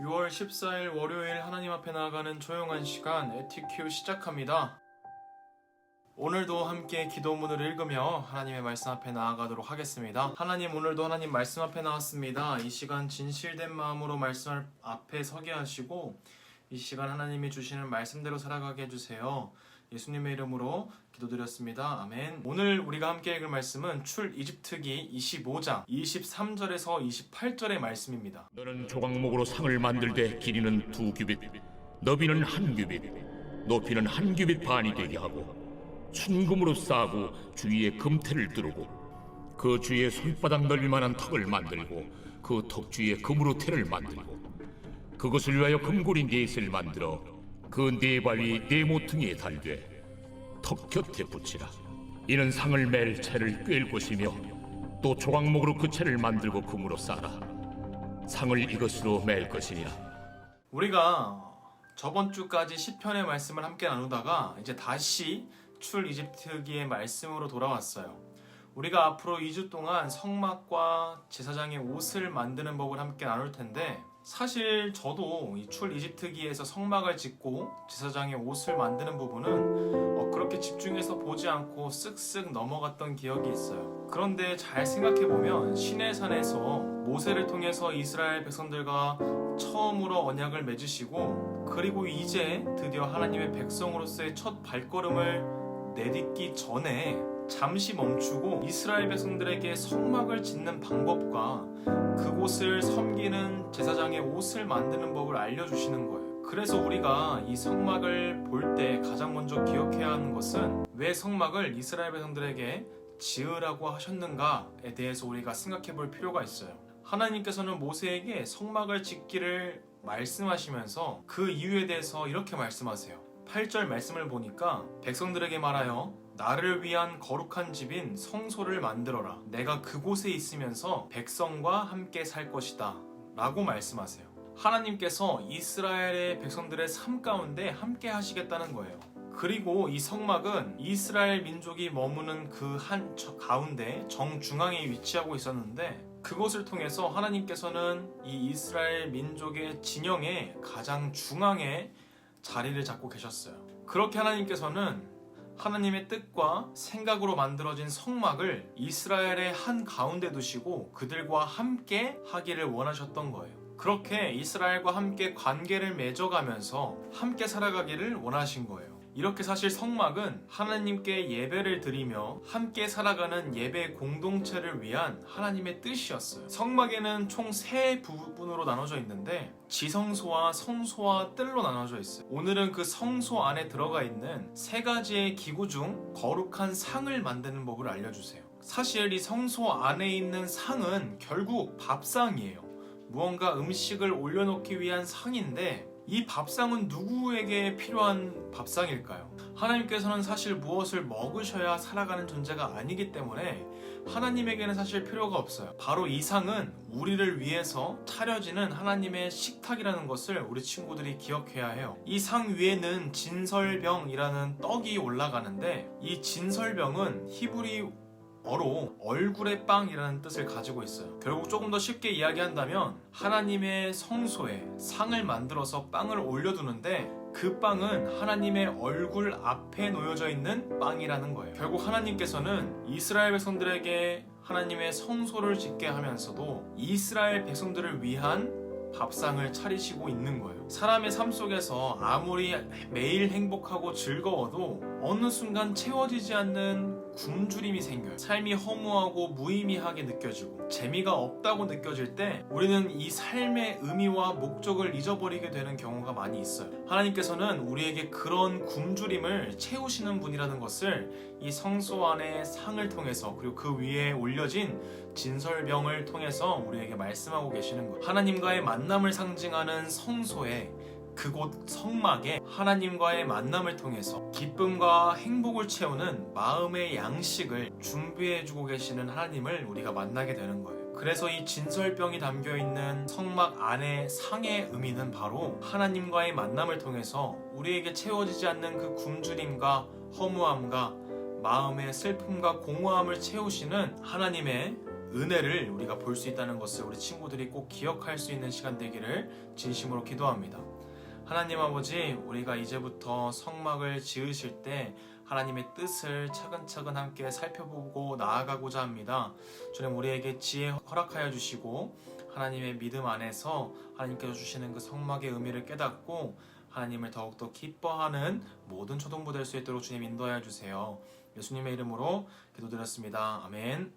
6월 14일 월요일 하나님 앞에 나아가는 조용한 시간 에티큐 시작합니다. 오늘도 함께 기도문을 읽으며 하나님의 말씀 앞에 나아가도록 하겠습니다. 하나님, 오늘도 하나님 말씀 앞에 나왔습니다. 이 시간 진실된 마음으로 말씀 앞에 서게 하시고 이 시간 하나님이 주시는 말씀대로 살아가게 해주세요. 예수님의 이름으로 기도드렸습니다. 아멘. 오늘 우리가 함께 읽을 말씀은 출 이집트기 25장 23절에서 28절의 말씀입니다. 너는 조각목으로 상을 만들되 길이는 2규빗, 너비는 1규빗, 높이는 1규빗 반이 되게 하고 순금으로 싸고 주위에 금테를 두르고 그 주위에 손바닥 넓이만한 턱을 만들고 그 턱 주위에 금으로 테를 만들고 그것을 위하여 금고리 넷을 만들어 그 네 발이 네 모퉁이에 달되 턱 곁에 붙이라. 이는 상을 맬 채를 꿰을 것이며 또 조각목으로 그 채를 만들고 금으로 싸라. 상을 이것으로 맬 것이니라. 우리가 저번 주까지 시편의 말씀을 함께 나누다가 이제 다시 출 이집트기의 말씀으로 돌아왔어요. 우리가 앞으로 2주 동안 성막과 제사장의 옷을 만드는 법을 함께 나눌 텐데, 사실 저도 이 출 이집트기에서 성막을 짓고 제사장의 옷을 만드는 부분은 그렇게 집중해서 보지 않고 쓱쓱 넘어갔던 기억이 있어요. 그런데 잘 생각해보면 시내산에서 모세를 통해서 이스라엘 백성들과 처음으로 언약을 맺으시고, 그리고 이제 드디어 하나님의 백성으로서의 첫 발걸음을 내딛기 전에 잠시 멈추고 이스라엘 백성들에게 성막을 짓는 방법과 그곳을 섬기는 제사장의 옷을 만드는 법을 알려주시는 거예요. 그래서 우리가 이 성막을 볼 때 가장 먼저 기억해야 하는 것은 왜 성막을 이스라엘 백성들에게 지으라고 하셨는가에 대해서 우리가 생각해 볼 필요가 있어요. 하나님께서는 모세에게 성막을 짓기를 말씀하시면서 그 이유에 대해서 이렇게 말씀하세요. 8절 말씀을 보니까 백성들에게 말하여 나를 위한 거룩한 집인 성소를 만들어라. 내가 그곳에 있으면서 백성과 함께 살 것이다 라고 말씀하세요. 하나님께서 이스라엘의 백성들의 삶 가운데 함께 하시겠다는 거예요. 그리고 이 성막은 이스라엘 민족이 머무는 그 한 가운데 정중앙에 위치하고 있었는데, 그것을 통해서 하나님께서는 이 이스라엘 민족의 진영의 가장 중앙에 자리를 잡고 계셨어요. 그렇게 하나님께서는 하나님의 뜻과 생각으로 만들어진 성막을 이스라엘의 한 가운데 두시고 그들과 함께 하기를 원하셨던 거예요. 그렇게 이스라엘과 함께 관계를 맺어가면서 함께 살아가기를 원하신 거예요. 이렇게 사실 성막은 하나님께 예배를 드리며 함께 살아가는 예배 공동체를 위한 하나님의 뜻이었어요. 성막에는 총 3부분으로 나눠져 있는데 지성소와 성소와 뜰로 나눠져 있어요. 오늘은 그 성소 안에 들어가 있는 3가지의 기구 중 거룩한 상을 만드는 법을 알려주세요. 사실 이 성소 안에 있는 상은 결국 밥상이에요. 무언가 음식을 올려놓기 위한 상인데, 이 밥상은 누구에게 필요한 밥상일까요? 하나님께서는 사실 무엇을 먹으셔야 살아가는 존재가 아니기 때문에 하나님에게는 사실 필요가 없어요. 바로 이 상은 우리를 위해서 차려지는 하나님의 식탁이라는 것을 우리 친구들이 기억해야 해요. 이 상 위에는 진설병이라는 떡이 올라가는데, 이 진설병은 히브리어로 얼굴의 빵이라는 뜻을 가지고 있어요. 결국 조금 더 쉽게 이야기한다면 하나님의 성소에 상을 만들어서 빵을 올려두는데, 그 빵은 하나님의 얼굴 앞에 놓여져 있는 빵이라는 거예요. 결국 하나님께서는 이스라엘 백성들에게 하나님의 성소를 짓게 하면서도 이스라엘 백성들을 위한 밥상을 차리시고 있는 거예요. 사람의 삶 속에서 아무리 매일 행복하고 즐거워도 어느 순간 채워지지 않는 굶주림이 생겨요. 삶이 허무하고 무의미하게 느껴지고 재미가 없다고 느껴질 때 우리는 이 삶의 의미와 목적을 잊어버리게 되는 경우가 많이 있어요. 하나님께서는 우리에게 그런 굶주림을 채우시는 분이라는 것을 이 성소 안의 상을 통해서, 그리고 그 위에 올려진 진설병을 통해서 우리에게 말씀하고 계시는 거예요. 하나님과의 만남을 상징하는 성소에, 그곳 성막에 하나님과의 만남을 통해서 기쁨과 행복을 채우는 마음의 양식을 준비해주고 계시는 하나님을 우리가 만나게 되는 거예요. 그래서 이 진설병이 담겨있는 성막 안의 상의 의미는 바로 하나님과의 만남을 통해서 우리에게 채워지지 않는 그 굶주림과 허무함과 마음의 슬픔과 공허함을 채우시는 하나님의 은혜를 우리가 볼 수 있다는 것을 우리 친구들이 꼭 기억할 수 있는 시간 되기를 진심으로 기도합니다. 하나님 아버지, 우리가 이제부터 성막을 지으실 때 하나님의 뜻을 차근차근 함께 살펴보고 나아가고자 합니다. 주님, 우리에게 지혜 허락하여 주시고 하나님의 믿음 안에서 하나님께서 주시는 그 성막의 의미를 깨닫고 하나님을 더욱더 기뻐하는 모든 초동부 될 수 있도록 주님 인도하여 주세요. 예수님의 이름으로 기도드렸습니다. 아멘.